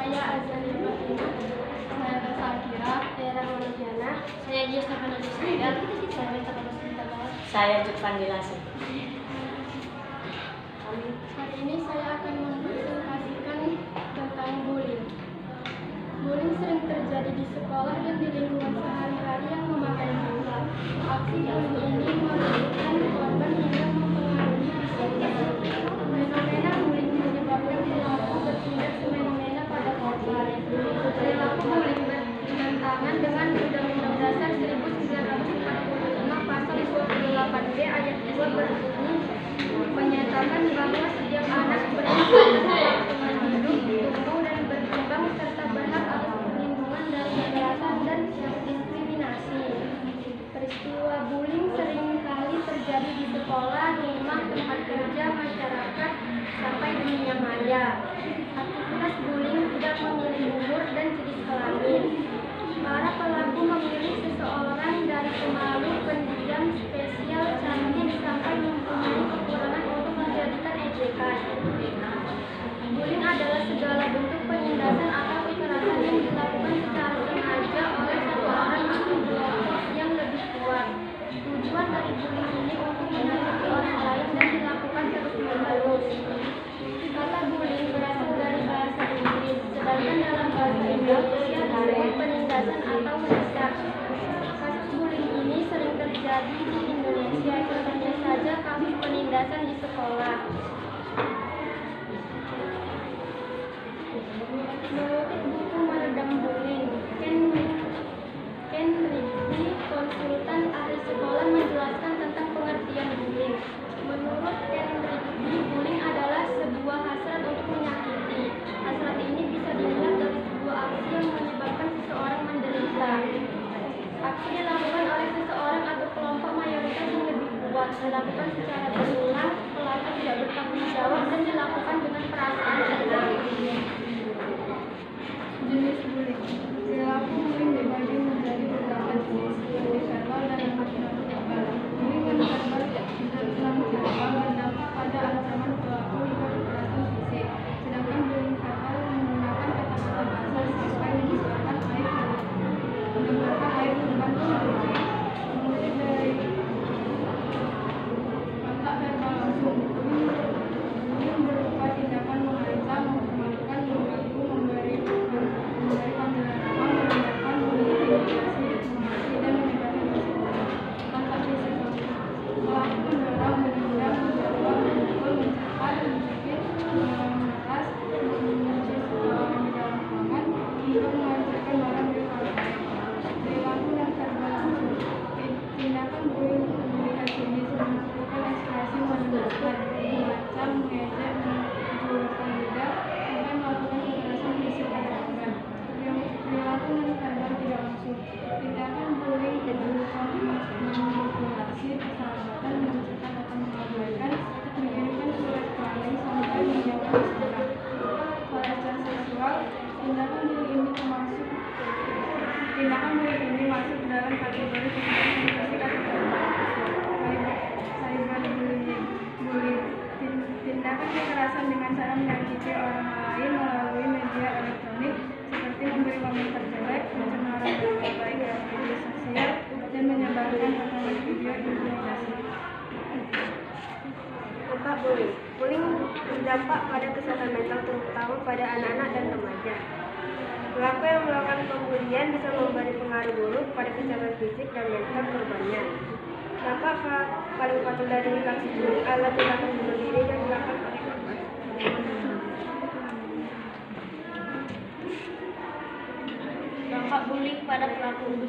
Saya Azani Fatima. Saya Tasakira. Saya Rahman Diana. Saya Gia Stefano Disayat. Saya Meta Kabasintagawa. Saya Jepang Dilasi. Hari ini saya akan mempresentasikan tentang bullying. Bullying sering terjadi di sekolah dan di lingkungan sehari-hari yang memakan jiwa. Aksi bullying ini merugikan korban hingga mempengaruhi psikis. Fenomena bullying menyebabkan perilaku bertindak semena-mena pada korban. Perilaku bullying bertentangan dengan Undang-Undang Dasar 1945 Pasal 28B ayat 2 berbunyi menyatakan bahwa setiap anak berhak atas keamanan hidup, tumbuh dan berkembang serta berhak atas perlindungan dari kekerasan dan diskriminasi. Peristiwa bullying seringkali terjadi di sekolah, rumah, tempat kerja, masyarakat, sampai dunia maya. Aktivitas bullying tidak memilih umur dan jenis kelamin. Para pelaku memilih seseorang dari pemalu, pendiam, spesial, cantik, sampai mempunyai kekurangan untuk menjadikan ejekan. Bullying adalah segala bentuk penindasan atau kekerasan yang dilakukan secara sengaja oleh satu orang atau kelompok yang lebih kuat. Tujuan dari bullying ini untuk menyakiti orang lain dan dilakukan terus-menerus. Kata bullying berasal dari bahasa Inggris, sedangkan dalam bahasa Indonesia disebut penindasan atau mendesak. Kasus bullying ini sering terjadi di Indonesia, contohnya saja kasus penindasan di sekolah. Mengutip buku Meredam Bullying, Ken Rigby, konsultan ahli sekolah, menjelaskan tentang pengertian bullying. Menurut Ken Rigby, bullying adalah sebuah hasrat untuk menyakiti. Hasrat ini bisa dilihat dari sebuah aksi yang menyebabkan seseorang menderita. Aksi dilakukan oleh seseorang atau kelompok mayoritas yang lebih kuat, dilakukan secara berulang, pelaku tidak bertanggung jawab, dan dilakukan dengan perasaan senang. Jenis bullying. Perilaku bullying dibagi menjadi beberapa jenis, seperti verbal dan emosional verbal. Bullying verbal berdampak pada ancaman pelaku hingga kekerasan fisik, sedangkan bullying verbal menggunakan kata-kata kasar sampai menyebabkan air korban terjadi. Mengutip dari kontak verbal langsung, bullying berupa tindakan mengancam, mempermalukan, mengganggu, memberi panggilan nama, merendahkan, mengintimidasi, memaki, dan menyebarkan risiko. Kontak fisik langsung, pelaku mendorong, menendang, menjatuhkan, memukul, mencekal, menjepit, memeras, mengunci seseorang di dalam ruangan, hingga menghancurkan barang di ruangan lain. Perilaku dan verbal langsung. Tindakan bullying melihat jenis, melakukan ekspresi menendangkan, mengancam, mengejek, menjulurkan lidah, sampai melakukan kekerasan fisik pada korban. Perilaku non verbal tidak langsung. Tindakan bullying berupa memanipulasi persahabatan, mencegah atau mengabaikan, mengirimkan surat warning sampai menjauhkan seseorang. Pelecehan seksual. Tindakan bullying ini masuk dalam kategori kekerasan fisik atau verbal. Cyberbullying. Tindakan kekerasan dengan cara menyakiti orang lain melalui media elektronik seperti memberi komentar jelek, pencemaran nama baik dalam media sosial, dan menyebarkan rekaman video intimidasi. Dampak bullying. Bullying berdampak pada kesehatan mental, terutama pada anak-anak dan remaja. Pelaku yang melakukan pembulian bisa memberi pengaruh buruk pada kesehatan fisik dan mental korbannya. Dampak paling fatal dari kasus bullying adalah tindakan bunuh diri yang dilakukan oleh korban. Dampak bullying pada pelaku.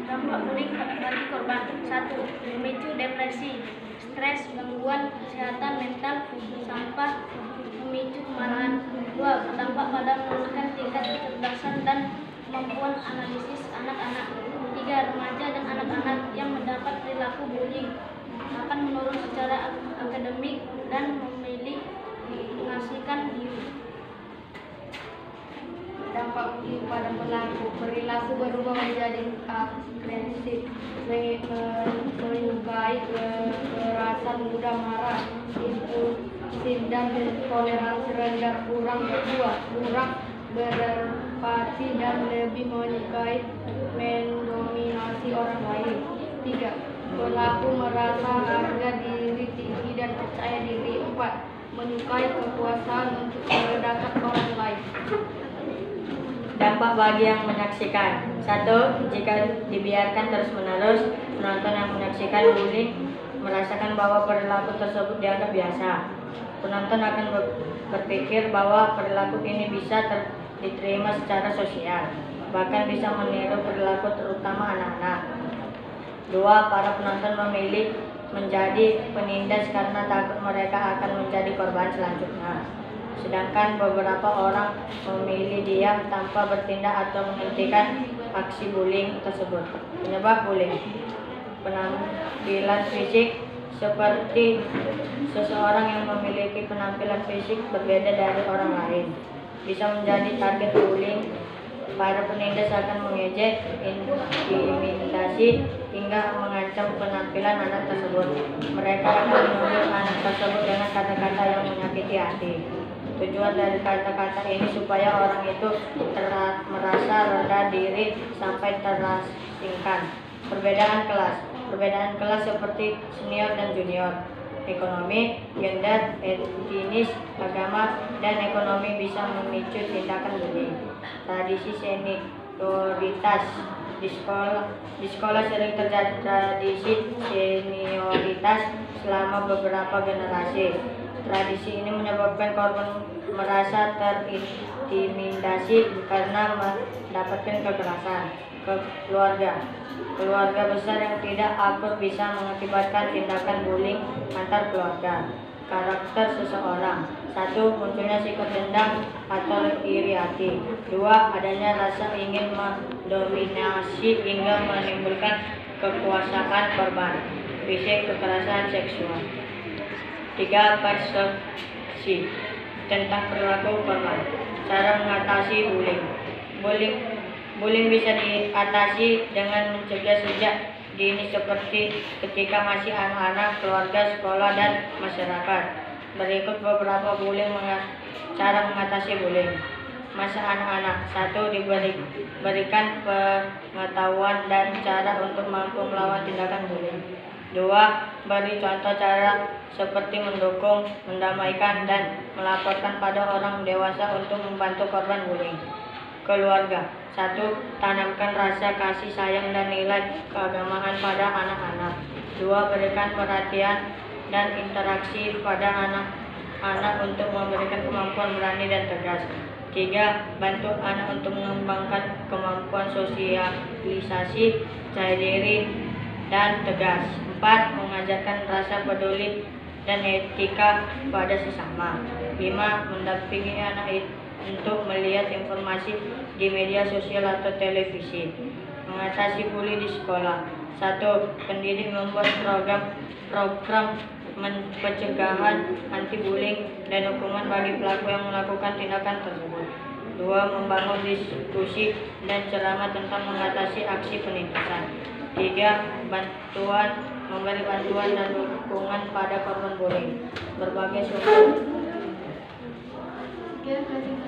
Dampak bullying bagi korban. 1. Memicu depresi, stres, gangguan kesehatan mental, sampah, memicu kemarahan. 2. Berdampak pada menurunkan tingkat kecerdasan dan kemampuan analisis anak-anak. 3. Remaja dan anak-anak yang mendapat perilaku bullying akan menurun secara akademik dan mengasihkan diri. Dampak bullying pada pelaku. Perilaku berubah menjadi agresif, menyukai kekerasan, mudah marah, impulsif dan toleransi rendah, kurang berbuat, kurang berempati dan lebih menyukai mendominasi orang lain. 3. Pelaku merasa harga diri tinggi dan percaya diri. 4. Menyukai kekuasaan untuk merendahkan orang lain. Dampak bagi yang menyaksikan. 1. Jika dibiarkan terus-menerus, penonton yang menyaksikan bullying merasakan bahwa perilaku tersebut dianggap biasa. Penonton akan berpikir bahwa perilaku ini bisa diterima secara sosial, bahkan bisa meniru perilaku terutama anak-anak. 2. Para penonton memilih menjadi penindas karena takut mereka akan menjadi korban selanjutnya. Sedangkan beberapa orang memilih diam tanpa bertindak atau menghentikan aksi bullying tersebut. Penyebab bullying: penampilan fisik, seperti seseorang yang memiliki penampilan fisik berbeda dari orang lain bisa menjadi target bullying. Para penindas akan mengejek, intimidasi, hingga mengancam penampilan anak tersebut. Mereka akan menuduh anak tersebut dengan kata-kata yang menyakiti hati. Tujuan dari kata-kata ini supaya orang itu merasa rendah diri sampai terasingkan. Perbedaan kelas seperti senior dan junior, ekonomi, gender, etnis, agama, dan ekonomi bisa memicu tindakan bullying. Tradisi senioritas di sekolah sering terjadi tradisi senioritas selama beberapa generasi. Tradisi ini menyebabkan korban merasa terintimidasi karena mendapatkan kekerasan. Keluarga besar yang tidak akur bisa mengakibatkan tindakan bullying antar keluarga. Karakter seseorang. 1. Munculnya sikap dendam atau iri hati. 2. Adanya rasa ingin mendominasi hingga menimbulkan kekuasaan korban. Fisik, kekerasan seksual. 3. Persepsi tentang perilaku korban. Cara mengatasi bullying. Bullying bisa diatasi dengan mencegah sejak dini seperti ketika masih anak-anak, keluarga, sekolah, dan masyarakat. Berikut beberapa cara mengatasi bullying. Masa anak-anak. 1. Diberikan pengetahuan dan cara untuk mampu melawan tindakan bullying. 2. Beri contoh cara seperti mendukung, mendamaikan, dan melaporkan pada orang dewasa untuk membantu korban bullying. Keluarga. 1. Tanamkan rasa kasih sayang dan nilai keagamaan pada anak-anak. 2. Berikan perhatian dan interaksi pada anak-anak untuk memberikan kemampuan berani dan tegas. 3. Bantu anak untuk mengembangkan kemampuan sosialisasi, percaya diri, dan tegas. 4. Mengajarkan rasa peduli dan etika pada sesama. 5. Mendampingi anak untuk melihat informasi di media sosial atau televisi. Mengatasi bully di sekolah. 1. Pendidik membuat program pencegahan anti-bullying dan hukuman bagi pelaku yang melakukan tindakan tersebut. 2. Membangun diskusi dan ceramah tentang mengatasi aksi penindasan. 3. Memberi bantuan dan dukungan pada korban bullying. Berbagai sumber. Terima kasih.